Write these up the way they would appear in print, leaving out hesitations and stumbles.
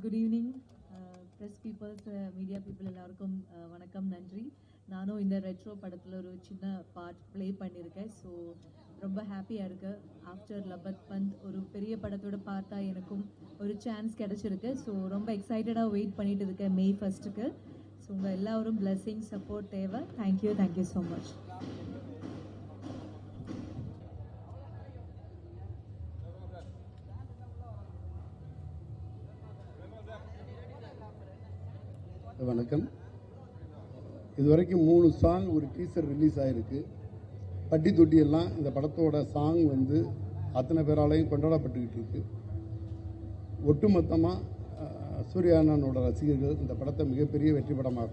Good evening press peoples media people எல்லாருக்கும் வணக்கம், நன்றி. நானும் இந்த ரெட்ரோ படத்தில் ஒரு சின்ன பார்ட் ப்ளே பண்ணியிருக்கேன். ஸோ ரொம்ப ஹாப்பியாக இருக்கு. ஆஃப்டர் லபத் பந்த் ஒரு பெரிய படத்தோட பார்ட்டாக எனக்கும் ஒரு சான்ஸ் கிடச்சிருக்கு. ஸோ ரொம்ப எக்ஸைட்டடாக வெயிட் பண்ணிட்டு இருக்கேன் May 1st. ஸோ உங்கள் எல்லாரும் பிளெஸிங் சப்போர்ட் தேவை. Thank you so much. வணக்கம். இதுவரைக்கும் 3 சாங் ஒரு டீசர் ரிலீஸ் ஆகிருக்கு. பட்டி தொட்டி எல்லாம் இந்த படத்தோட சாங் வந்து அத்தனை பேராலையும் கொண்டாடப்பட்டுக்கிட்டு இருக்கு. ஒட்டுமொத்தமாக சூர்யா அண்ணனோட ரசிகர்கள் இந்த படத்தை மிகப்பெரிய வெற்றி படமாக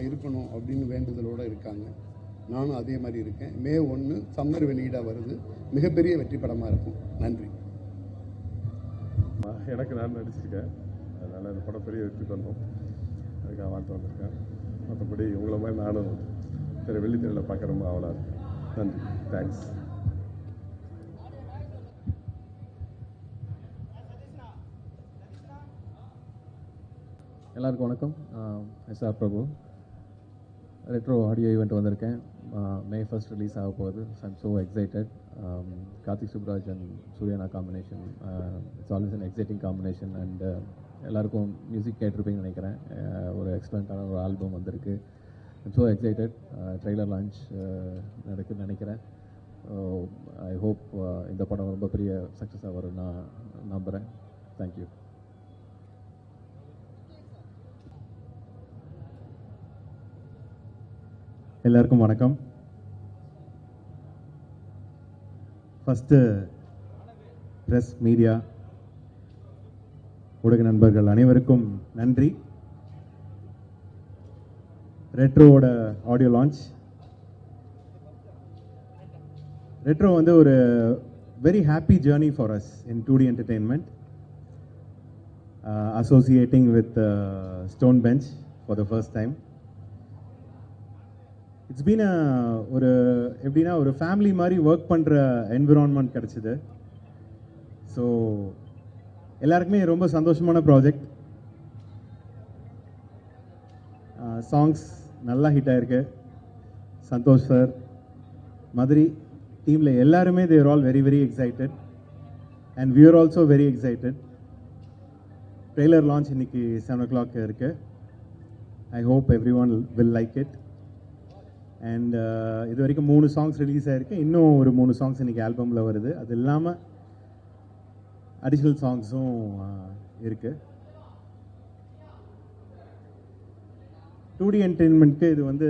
இருக்கணும் அப்படின்னு வேண்டுதலோடு இருக்காங்க. நானும் அதே மாதிரி இருக்கேன். May 1 சம்மர் வெளியீடாக வருது. மிகப்பெரிய வெற்றி படமாக இருக்கும். நன்றி. எனக்கு நான் நடிச்சிருக்கேன். அதனால் இந்த படம் பெரிய வெற்றி பண்ணணும், அதுக்காக வாழ்த்து வந்திருக்கேன். மற்றபடி உங்களை மாதிரி நானும் வெள்ளித்திரையில் பார்க்க ரொம்ப ஆவலாக இருக்கேன். நன்றி, தேங்க்ஸ். எல்லாருக்கும் வணக்கம். எஸ்ஆர் பிரபு. ரெட்ரோ ஆடியோ ஈவெண்ட் வந்திருக்கேன். May 1st ரிலீஸ் ஆக போகுது. I'm so excited. Karthik Subbaraj and சூர்யானா combination, it's always an exciting combination. And எல்லாருக்கும் மியூசிக் கேட்டிருப்பீங்கன்னு நினைக்கிறேன். ஒரு எக்ஸலண்ட்டான ஒரு ஆல்பம் வந்திருக்கு. I'm so excited. Trailer launch நடக்குதுன்னு நினைக்கிறேன். ஐ ஹோப் இந்த படம் ரொம்ப பெரிய சக்ஸஸாக வரும் நான் நம்புகிறேன். தேங்க்யூ. எல்லாருக்கும் வணக்கம். ஃபஸ்ட்டு ப்ரெஸ், மீடியா, ஊடக நண்பர்கள் அனைவருக்கும் நன்றி. ரெட்ரோவோட ஆடியோ லான்ச். ரெட்ரோ வந்து ஒரு very happy journey for us in 2D entertainment, associating with stone bench for the first time. It's been எப்படின்னா ஒரு ஃபேமிலி மாதிரி ஒர்க் பண்ணுற என்விரான்மெண்ட் கிடச்சிது. ஸோ எல்லாருக்குமே ரொம்ப சந்தோஷமான ப்ராஜெக்ட். சாங்ஸ் நல்லா ஹிட் ஆகிருக்கு. சந்தோஷ் சார், மதுரை டீமில் எல்லாருமே they're all very very excited and we are also very excited. Trailer launch இன்னைக்கு 7 o'clock இருக்குது. I hope everyone will like it. And இது வரைக்கும் 3 சாங்ஸ் ரிலீஸ் ஆகிருக்கு. இன்னும் ஒரு 3 சாங்ஸ் இன்றைக்கி ஆல்பமில் வருது. அது இல்லாமல் அடிஷ்னல் சாங்ஸும் இருக்குது. 2D என்டர்டெயின்மெண்ட்க்கு இது வந்து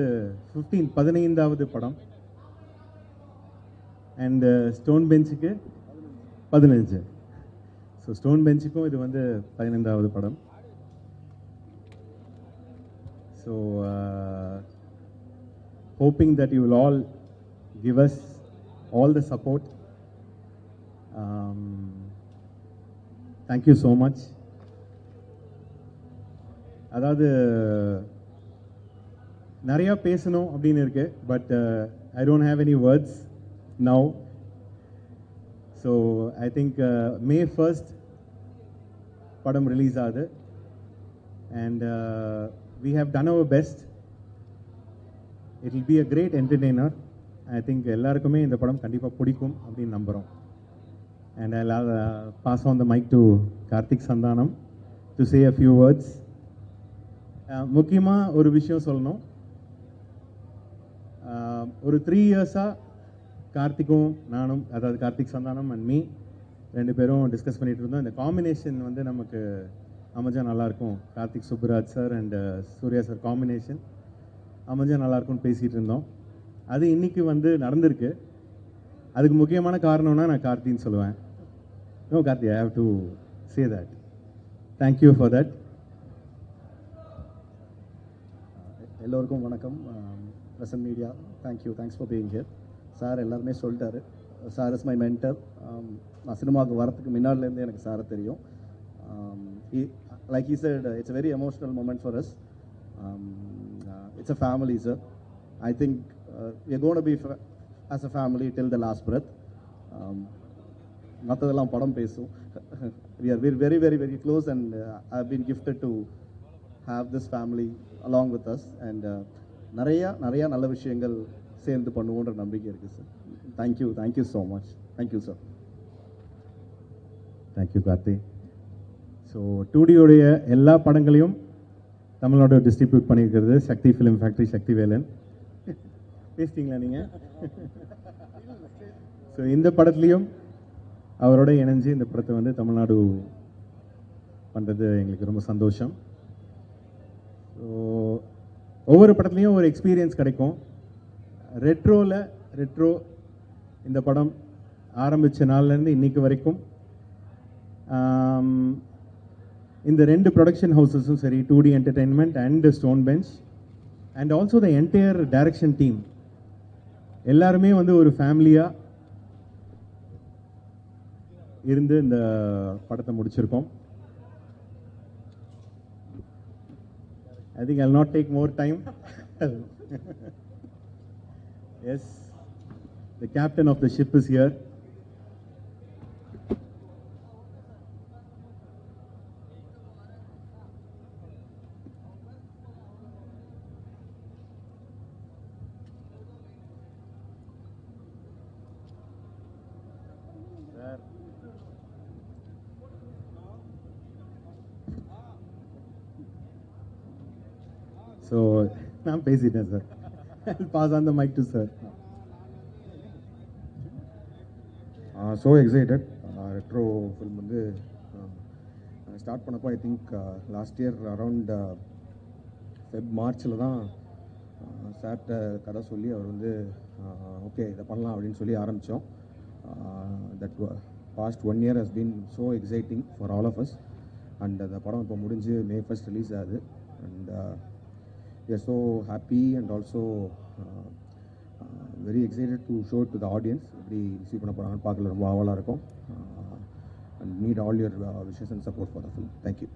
15வது படம். அண்டு ஸ்டோன் பெஞ்சுக்கு 15. ஸோ ஸ்டோன் பெஞ்சுக்கும் இது வந்து 15வது படம். So hoping that you will all give us all the support. Thank you so much. அதாவது நிறையா பேசணும் அப்படின்னு இருக்கு, but I don't have any words now. So I think May 1st படம் ரிலீஸ் ஆகுது. And we have done our best. It will be a great entertainer. I think எல்லாருக்குமே இந்த படம் கண்டிப்பாக பிடிக்கும் அப்படின்னு நம்புகிறோம். And I'll pass on the mic to Karthik Sandhanam to say a few words. முக்கியமாக ஒரு விஷயம் சொல்லணும். ஒரு 3 years-ஆ கார்த்திக்கும் நானும், அதாவது கார்த்திக் சந்தானம் அண்ட் மீ 2 பேரும் டிஸ்கஸ் பண்ணிகிட்டு இருந்தோம். இந்த காம்பினேஷன் வந்து நமக்கு அமைஞ்சா நல்லாயிருக்கும். Karthik Subbaraj sir and Suriya sir combination அமைஞ்சால் நல்லாயிருக்கும்னு பேசிகிட்டு இருந்தோம். அது இன்றைக்கி வந்து நடந்திருக்கு. அதுக்கு முக்கியமான காரணம்னா நான் கார்த்தின்னு சொல்லுவேன். No Karthi, I have to say that. Thank you for that. எல்லோருக்கும் வணக்கம். Present media, thanks for being here. Sir எல்லாருமே சொல்லிட்டாரு. Sir is my mentor. நான் சினிமாவுக்கு வரத்துக்கு முன்னாடிலேருந்து எனக்கு சாரை தெரியும். Like he said, it's a very emotional moment for us. It's a family, sir. I think we are going to be as a family till the last breath. மற்றதெல்லாம் படம் பேசும். we are very, very, very close, and I've been gifted to have this family along with us, and நிறைய நல்ல விஷயங்கள் சேர்ந்து பண்ணுவோன்ற நம்பிக்கை இருக்குது sir. Thank you so much. Thank you sir. Thank you Karthi. So 2Dயோடைய எல்லா படங்களையும் தமிழ்நாடு டிஸ்ட்ரிபியூட் பண்ணியிருக்கிறது சக்தி ஃபிலிம் ஃபேக்ட்ரி, சக்தி வேலன். பேசிட்டீங்களா நீங்கள்? ஸோ இந்த படத்துலையும் அவரோட இணைஞ்சு இந்த படத்தை வந்து தமிழ்நாடு பண்ணுறது எங்களுக்கு ரொம்ப சந்தோஷம். ஸோ ஒவ்வொரு படத்துலையும் ஒரு எக்ஸ்பீரியன்ஸ் கிடைக்கும். ரெட்ரோ இந்த படம் ஆரம்பித்த நாள்லேருந்து இன்னைக்கு வரைக்கும் இந்த 2 ப்ரொடக்ஷன் ஹவுசஸும் சரி, 2D entertainment and stone bench and also the entire direction team எல்லாருமே வந்து ஒரு ஃபேமிலியாக இருந்து இந்த படத்தை முடிச்சிருக்கோம். I think I'll not take more time. Yes, the captain of the ship is here. So, நான் பேசிட்டேன் sir. I'll pass on the mic to sir. So excited. Retro film வந்து ஸ்டார்ட் பண்ணப்போ I think last year around மார்ச்சில் தான் சார்கிட்ட கதை சொல்லி அவர் வந்து ஓகே இதை பண்ணலாம் அப்படின்னு சொல்லி ஆரம்பித்தோம். That past 1 year has been so exciting for all of us. And அந்த படம் இப்போ முடிஞ்சு May 1st ரிலீஸ் ஆகுது. And we are so happy and also very excited to show it to the audience. எப்படி ரிசீவ் பண்ண போகிறாங்கன்னு பார்க்கல ரொம்ப ஆவலாக இருக்கும். And need all your wishes and support for the film. Thank you.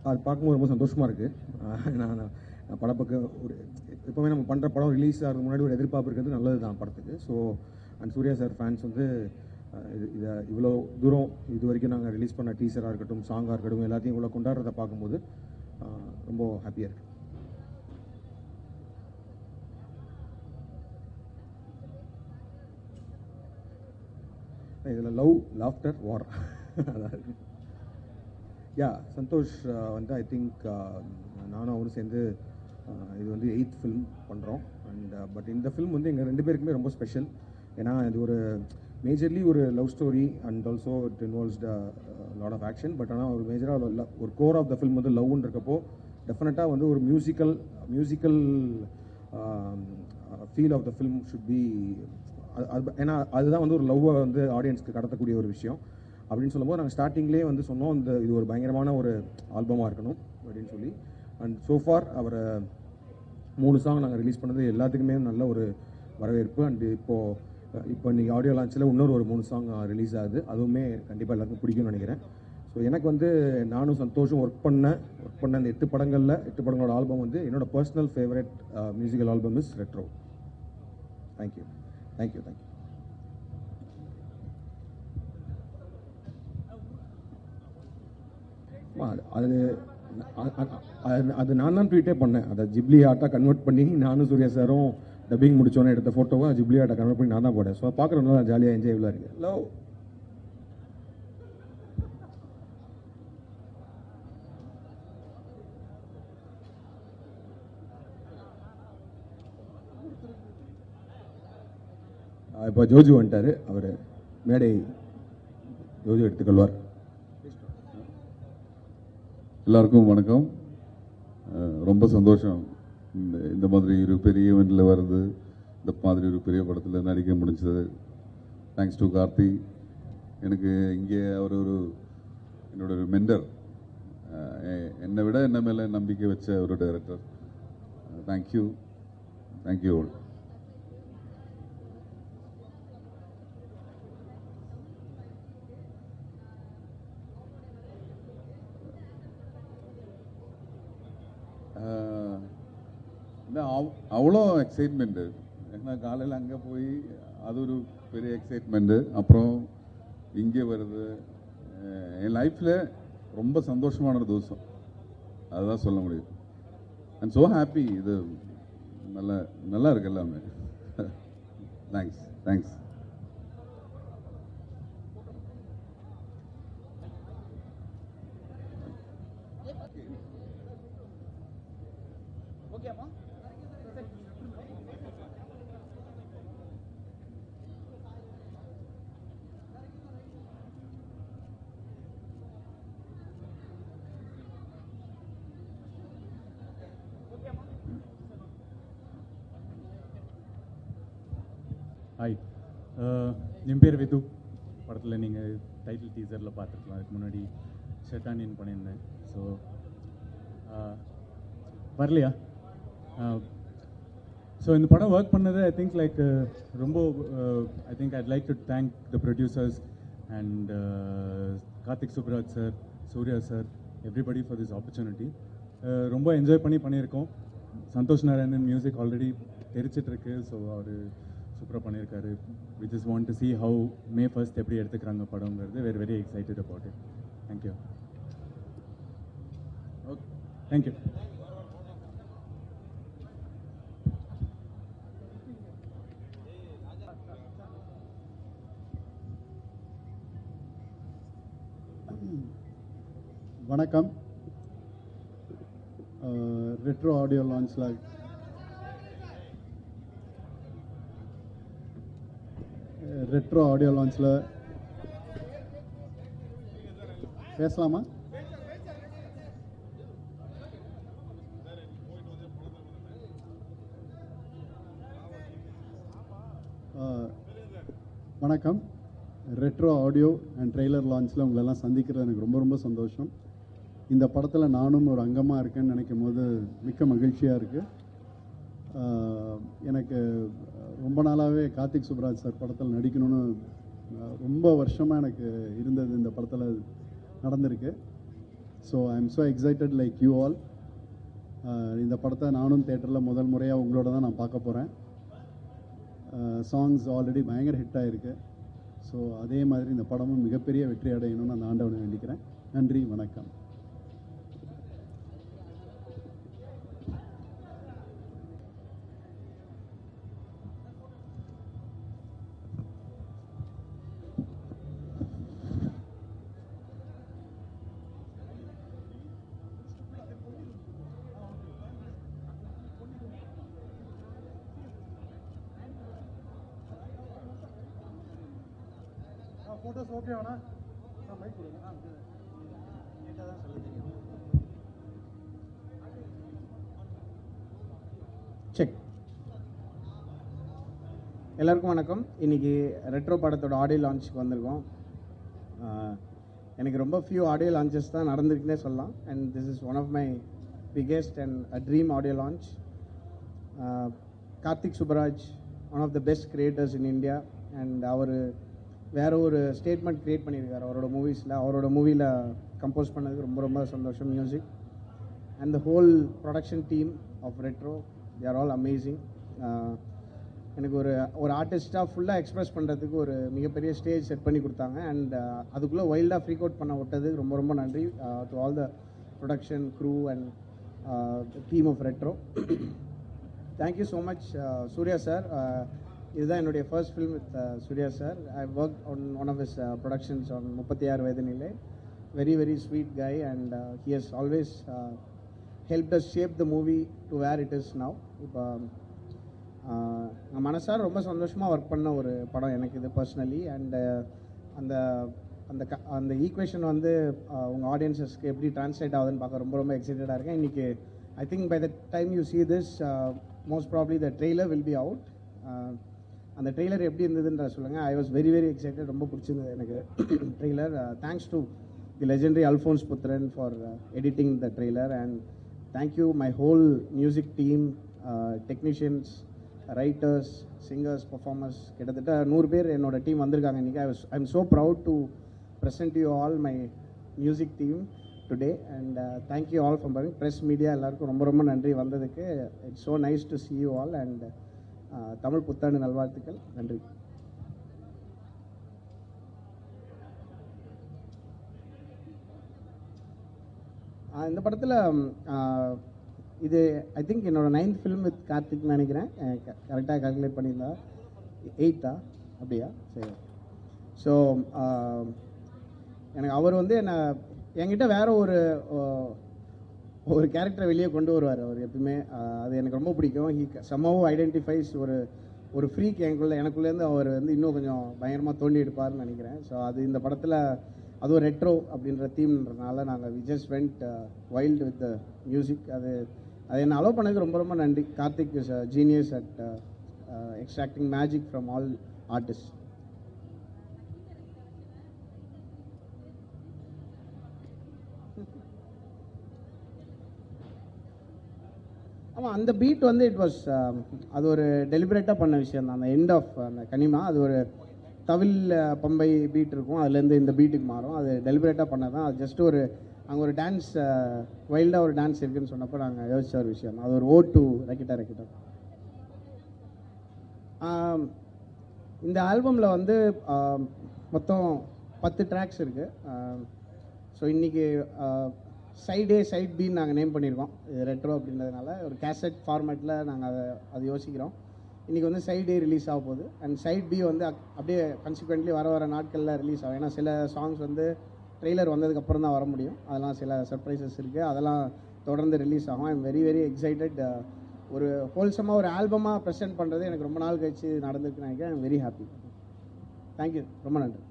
அது பார்க்கும்போது ரொம்ப சந்தோஷமாக இருக்குது. நான் படப்பக்க ஒரு எப்போவுமே நம்ம பண்ணுற படம் ரிலீஸ் ஆகிறதுக்கு முன்னாடி ஒரு எதிர்பார்ப்பு இருக்கிறது நல்லது தான் படத்துக்கு. So and Suriya sir fans வந்து இதை இவ்வளோ தூரம் இது வரைக்கும் நாங்கள் ரிலீஸ் பண்ண டீசராக இருக்கட்டும், சாங்காக இருக்கட்டும், எல்லாத்தையும் இவ்வளோ கொண்டாடுறதை பார்க்கும்போது ரொம்ப ஹாப்பியாக இருக்குது. இதில் லவ், லாஃப்டர், வார் அதான் இருக்குது. யா சந்தோஷ் வந்து ஐ திங்க் நானும் அவரும் சேர்ந்து இது வந்து 8th ஃபிலிம் பண்ணுறோம். அண்ட் பட் இந்த ஃபிலிம் வந்து எங்கள் 2 பேருக்குமே ரொம்ப ஸ்பெஷல். ஏன்னா இது ஒரு மேஜர்லி ஒரு love story and also it involves lot of action. But ஆனால் ஒரு மேஜராக ஒரு கோர் ஆஃப் த ஃபில்ம் வந்து லவ்னு இருக்கப்போ டெஃபினட்டாக வந்து ஒரு musical feel of the film should be. ஏன்னா அதுதான் வந்து ஒரு லவ்வை வந்து ஆடியன்ஸ்க்கு கடத்தக்கூடிய ஒரு விஷயம். அப்படின்னு சொல்லும்போது நாங்கள் ஸ்டார்டிங்லேயே வந்து சொன்னோம் இது ஒரு பயங்கரமான ஒரு ஆல்பமாக இருக்கணும் அப்படின்னு சொல்லி. அண்ட் சோஃபார் அவர் 3 சாங் நாங்கள் ரிலீஸ் பண்ணது எல்லாத்துக்குமே நல்ல ஒரு வரவேற்பு. அண்டு இப்போ நீங்கள் ஆடியோ லான்ச்சில் இன்னொரு ஒரு 3 சாங் ரிலீஸ் ஆகுது. அதுவுமே கண்டிப்பாக எல்லாருக்கும் பிடிக்கும்னு நினைக்கிறேன். ஸோ எனக்கு வந்து நானும் சந்தோஷம் ஒர்க் பண்ண அந்த 8 படங்களோட ஆல்பம் வந்து என்னோட personal favourite musical album is retro. Thank you. அது நான் தான் ட்வீட்டே பண்ணேன். அதை ஜிப்லி ஆர்ட்டாக கன்வெர்ட் பண்ணி நானும் சூர்யா சாரும் டப்பிங் முடிச்சோன்னே எடுத்த ஃபோட்டோவை ஜிப்லி ஆர்ட்டை கன்வெர்ட் பண்ணி நான் தான் போட்டேன். ஸோ பார்க்குறதுனால நான் ஜாலியாக என்ஜாயபுளாக இருக்குது. லவ் இப்போ ஜோஜு வந்துட்டார். அவர் மேடை ஜோஜு எடுத்துக்கொள்வார். எல்லாருக்கும் வணக்கம். ரொம்ப சந்தோஷம் இந்த மாதிரி ஒரு பெரிய ஈவெண்ட்டில் வருது, இந்த மாதிரி ஒரு பெரிய படத்தில் நடிக்க முடிஞ்சது. Thanks to Karthi. எனக்கு இங்கே அவர் என்னோட ஒரு மென்டர், என்னை விட என்ன மேலே நம்பிக்கை வச்ச ஒரு டைரக்டர். Thank you all. அவ்வளோ எக்ஸைட்மெண்ட்டு. நான் காலையில் அங்கே போய் அது ஒரு பெரிய எக்ஸைட்மெண்ட்டு. அப்புறம் இங்கே வருது. என் லைஃப்பில் ரொம்ப சந்தோஷமான ஒரு தோசம், அதுதான் சொல்ல முடியும். I'm so happy. இது நல்லா இருக்கு எல்லாமே. தேங்க்ஸ். ஹாய், என் பேர் விது. படத்தில் நீங்கள் டைட்டில் டீசரில் பார்த்துருக்கலாம். அதுக்கு முன்னாடி ஷெட்டானின்னு பண்ணியிருந்தேன். ஸோ வரலையா? ஸோ இந்த படம் ஒர்க் பண்ணது ஐ திங்க் லைக் ரொம்ப I think I'd like to thank the producers and Karthik Subbaraj sir, Suriya sir, everybody for this opportunity. ரொம்ப என்ஜாய் பண்ணியிருக்கோம். சந்தோஷ் நாராயணன் மியூசிக் ஆல்ரெடி தெரிச்சிட்ருக்கு. ஸோ அவர் சூப்பராக பண்ணியிருக்காரு. We just want to see how May 1st எப்படி எடுத்துக்கிறாங்க படங்கிறது. Very very excited about it. Thank you. Okay, thank you. வணக்கம். ரெட்ரோ ஆடியோ லான்ச்சில் பேசலாமா? வணக்கம். ரெட்ரோ ஆடியோ அண்ட் ட்ரெய்லர் லான்ச்சில் உங்களெல்லாம் சந்திக்கிறது எனக்கு ரொம்ப ரொம்ப சந்தோஷம். இந்த படத்தில் நானும் ஒரு அங்கமாக இருக்கேன்னு நினைக்கும் போது மிக்க மகிழ்ச்சியாக இருக்குது. எனக்கு ரொம்ப நாளாகவே கார்த்திக் சுப்ராஜ் சார் படத்தில் நடிக்கணும்னு ரொம்ப வருஷமாக எனக்கு இருந்தது. இந்த படத்தில் நடந்திருக்கு. So I am so excited like you all. இந்த படத்தை நானும் தேட்டரில் முதல் முறையாக உங்களோட தான் நான் பார்க்க போகிறேன். சாங்ஸ் ஆல்ரெடி பயங்கர ஹிட் ஆகிருக்கு. ஸோ அதே மாதிரி இந்த படமும் மிகப்பெரிய வெற்றி அடையணும்னு அந்த ஆண்டவனை வேண்டிக்கிறேன். நன்றி, வணக்கம். ஃபோட்டோஸ் ஓகே வேணா மைக் கொடுங்க. நீட்டாக தான் சொல்ல தெரியும். செக். எல்லாருக்கும் வணக்கம். இன்றைக்கி ரெட்ரோ படத்தோட ஆடியோ லான்ச்சுக்கு வந்திருக்கோம். எனக்கு ரொம்ப ஃபியூ ஆடியோ லான்ச்சஸ் தான் நடந்திருக்குன்னே சொல்லலாம். And this is one of my biggest and a dream audio launch. Karthik Subbaraj, one of the best creators in India. And அவர் வேறு ஒரு ஸ்டேட்மெண்ட் க்ரியேட் பண்ணியிருக்காரு அவரோட மூவிஸில். அவரோட மூவியில் கம்போஸ் பண்ணதுக்கு ரொம்ப ரொம்ப சந்தோஷம். Music and the whole production team of Retro, they are all amazing. எனக்கு ஒரு ஆர்டிஸ்ட்டாக ஃபுல்லாக எக்ஸ்ப்ரெஸ் பண்ணுறதுக்கு ஒரு மிகப்பெரிய ஸ்டேஜ் செட் பண்ணி கொடுத்தாங்க. அண்ட் அதுக்குள்ளே வைல்டாக ஃப்ரீக் அவுட் பண்ண விட்டதுக்கு ரொம்ப ரொம்ப நன்றி to all the production crew and team of Retro. Thank you so much Suriya sir. இதுதான் என்னுடைய first film with Suriya sir. I work on one of his productions on 36 வயது நிலை. Very very sweet guy and he has always helped us shape the movie to where it is now. இப்போ நான் மனசார ரொம்ப சந்தோஷமாக work பண்ண ஒரு படம் எனக்கு இது பர்சனலி. அண்ட் அந்த அந்த அந்த ஈக்குவேஷன் வந்து உங்கள் ஆடியன்ஸஸ்க்கு எப்படி ட்ரான்ஸ்லேட் ஆகுதுன்னு பார்க்க ரொம்ப ரொம்ப எக்ஸைட்டடாக இருக்கேன். இன்றைக்கி I think by the time you see this most probably the trailer will be out. அந்த ட்ரெய்லர் எப்படி இருந்ததுன்ற சொல்லுங்கள். I was very very excited. ரொம்ப பிடிச்சிருந்தது எனக்கு trailer. Thanks to the legendary Alphonse Puthren for editing the trailer. And thank you my whole music team, technicians, writers, singers, performers. கிட்டத்தட்ட 100 பேர் என்னோட டீம் வந்திருக்காங்க இன்றைக்கி. I am so proud to present you all my music team today. And thank you all for bearing. Press media எல்லாருக்கும் ரொம்ப ரொம்ப நன்றி வந்ததுக்கு. It's so nice to see you all. And Tamil புத்தாண்டு நல்வாழ்த்துக்கள். நன்றி. இந்த படத்தில் இது ஐ திங்க் என்னோட 9th ஃபிலிம் வித் கார்த்திக்னு நினைக்கிறேன். கரெக்டாக கால்குலேட் பண்ணியிருந்தா 8ஆ அப்படியா? சரி. ஸோ எனக்கு அவர் வந்து என்கிட்ட வேற ஒரு கேரக்டரை வெளியே கொண்டு வருவார் அவர் எப்பவுமே. அது எனக்கு ரொம்ப பிடிக்கும். ஹி சம்ஹவ் ஐடென்டிஃபைஸ் ஒரு ஃப்ரீக் எனக்குள்ளேருந்து அவர் வந்து இன்னும் கொஞ்சம் பயங்கரமாக தோண்டி எடுப்பார்னு நினைக்கிறேன். ஸோ அது இந்த படத்தில் அதுவும் ரெட்ரோ அப்படின்ற தீம்ன்றதுனால நாங்கள் we just went wild with the music. அது என்னை அலோவ் பண்ணதுக்கு ரொம்ப ரொம்ப நன்றி. Karthik is a genius at extracting magic from all artist. ஆமாம், அந்த பீட் வந்து இட் வாஸ் அது ஒரு டெலிபரேட்டாக பண்ண விஷயம் தான். அந்த எண்ட் ஆஃப் அந்த கனிமா அது ஒரு தவில் பம்பை பீட் இருக்கும், அதுலேருந்து இந்த பீட்டுக்கு மாறும். அது டெலிபரேட்டாக பண்ணது தான். அது ஜஸ்ட் அங்கே ஒரு டான்ஸ் வைல்டாக ஒரு டான்ஸ் இருக்குதுன்னு சொன்னப்போ நாங்கள் யோசிச்ச ஒரு விஷயம். அது ஒரு ஓட் டு ரெக்கிட்டா. இந்த ஆல்பமில் வந்து மொத்தம் 10 ட்ராக்ஸ் இருக்குது. ஸோ இன்றைக்கி சைட் ஏ சைட் பின்னு நாங்கள் நேம் பண்ணியிருக்கோம். இது ரெட்ரோ அப்படின்றதுனால ஒரு கேசட் ஃபார்மேட்டில் நாங்கள் அதை யோசிக்கிறோம். இன்றைக்கி வந்து சைட் ஏ ரிலீஸ் ஆக போகுது. அண்ட் சைட் பி வந்து அப்படியே கன்சிக்வெண்ட்லி வர நாட்களில் ரிலீஸ் ஆகும். ஏன்னா சில சாங்ஸ் வந்து ட்ரெய்லர் வந்ததுக்கப்புறம் தான் வர முடியும். அதெல்லாம் சில சர்ப்ரைசஸ் இருக்குது. அதெல்லாம் தொடர்ந்து ரிலீஸ் ஆகும். I am very very excited. ஒரு ஹோல்சமாக ஒரு ஆல்பமாக ப்ரெசென்ட் பண்ணுறது எனக்கு ரொம்ப நாள் கழிச்சு நடந்திருக்குன்னு நினைக்கிறேன். I am very happy. Thank you, ரொம்ப நன்றி.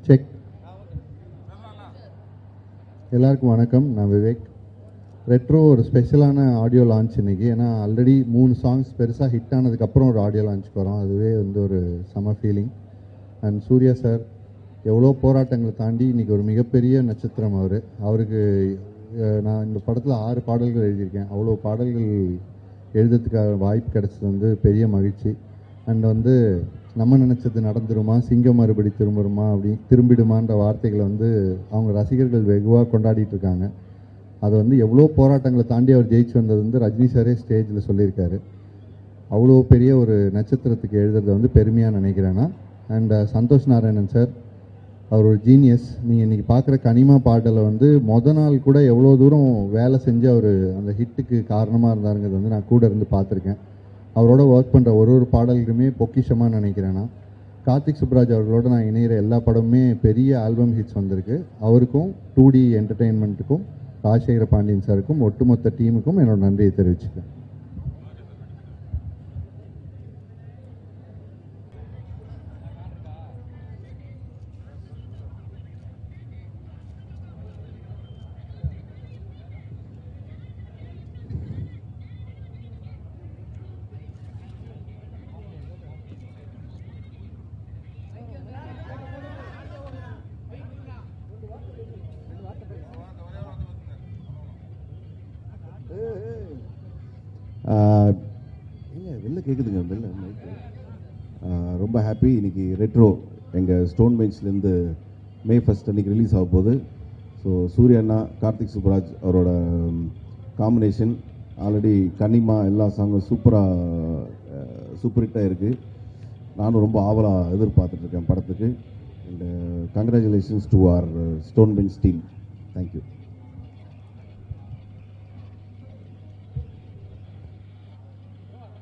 செக். எல்லாருக்கும் வணக்கம், நான் விவேக். ரெட்ரோ ஒரு ஸ்பெஷலான ஆடியோ லான்ச் இன்னைக்கு. ஏன்னா ஆல்ரெடி 3 சாங்ஸ் பெருசாக ஹிட் ஆனதுக்கப்புறம் ஒரு ஆடியோ லான்ச்சுக்கு வரோம். அதுவே வந்து ஒரு செம ஃபீலிங். அண்ட் சூர்யா சார் எவ்வளோ போராட்டங்களை தாண்டி இன்றைக்கி ஒரு மிகப்பெரிய நட்சத்திரம். அவருக்கு நான் இந்த படத்தில் 6 பாடல்கள் எழுதியிருக்கேன். அவ்வளோ பாடல்கள் எழுதுறதுக்காக வாய்ப்பு கிடைச்சது வந்து பெரிய மகிழ்ச்சி. அண்ட் வந்து நம்ம நினச்சது நடந்துருமா, சிங்கம் மறுபடி திரும்பிடுமான்ற வார்த்தைகளை வந்து அவங்க ரசிகர்கள் வெகுவாக கொண்டாடிட்டு இருக்காங்க. அதை வந்து எவ்வளோ போராட்டங்களை தாண்டி அவர் ஜெயிச்சு வந்தது வந்து ரஜினி சாரே ஸ்டேஜில் சொல்லியிருக்காரு. அவ்வளோ பெரிய ஒரு நட்சத்திரத்துக்கு எழுதுறதை வந்து பெருமையாக நினைக்கிறேன்னா. அண்ட் சந்தோஷ் நாராயணன் சார், அவர் ஒரு ஜீனியஸ். நீங்கள் இன்றைக்கி பார்க்குற கனிமா பாடலை வந்து நாள் கூட எவ்வளோ தூரம் வேலை செஞ்சு அவர் அந்த ஹிட்டுக்கு காரணமாக இருந்தாருங்கிறது வந்து நான் கூட இருந்து பார்த்துருக்கேன். அவரோட ஒர்க் பண்ணுற ஒரு பாடல்களுமே பொக்கிஷமாக நினைக்கிறேன்னா. கார்த்திக் சுப்ராஜ் அவர்களோட நான் இணைகிற எல்லா படமுமே பெரிய ஆல்பம் ஹிட்ஸ் வந்திருக்கு. அவருக்கும் 2D என்டர்டெயின்மெண்ட்டுக்கும் ராஜசேகர பாண்டியன் சாருக்கும் ஒட்டுமொத்த டீமுக்கும் என்னோட நன்றியை தெரிவிச்சுக்கிறேன். வெளில கேட்குதுங்க, வெளில மைக்கு. ரொம்ப ஹாப்பி. இன்றைக்கி ரெட்ரோ எங்கள் ஸ்டோன் பெஞ்ச்லேருந்து May 1 அன்றைக்கி ரிலீஸ் ஆக போகுது. ஸோ சூர்யா அண்ணா, கார்த்திக் சுப்ராஜ் அவரோட காம்பினேஷன். ஆல்ரெடி கனிமா எல்லா சாங்கும் சூப்பர் ஹிட்டாக இருக்குது. நானும் ரொம்ப ஆவலாக எதிர்பார்த்துட்ருக்கேன் படத்துக்கு. And congratulations to our Stone Bench team. Thank you.